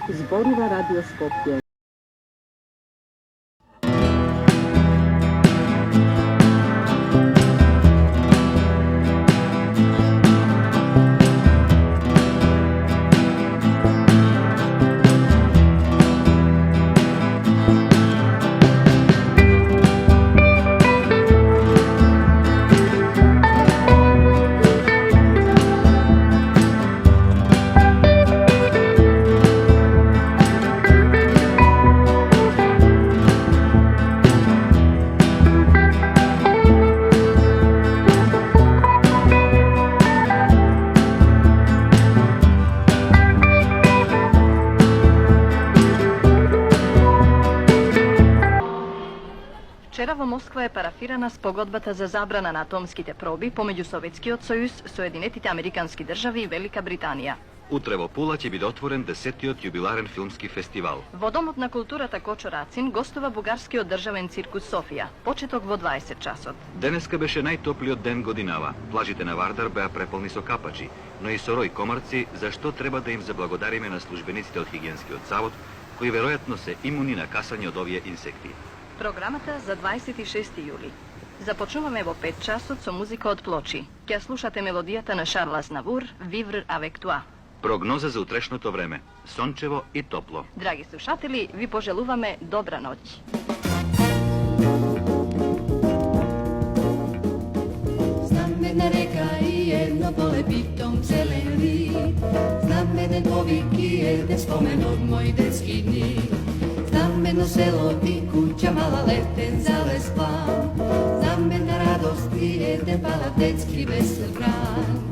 Zboriva Radio Skopje. Вчера во Москва е парафирана спогодбата за забрана на атомските проби помеѓу Советскиот сојуз, Соединетите американски држави и Велика Британија. Утре во Пула ќе биде отворен 10-тиот јубиларен филмски фестивал. Во Домот на културата Кочо Рацин гостува бугарскиот државен циркус Софија. Почеток во 20 часот. Денеска беше најтоплиот ден годинава. Плажите на Вардар беа преполни со капачи, но и со рој комарци, за што треба да им заблагодариме на службениците од Хигиенскиот завод, кои веројатно се имуни на касање од овие инсекти. Програмата за 26 јули. Започнуваме во 5 часот со музика од Плочи. Ќе слушате мелодијата на Шарл Азнавур, Vivre avec toi. Прогноза за утрешното време. Сончево и топло. Драги слушатели, ви пожелуваме добра ноќ. Znam jedna reka i jedno pole pitom zelen rik. Znam jedan povik i jedan spomen od moj detski dni. Znam jedno selo i kuća mala leten zales plan. Znam jedna radost i jedan palav detski vesel bran.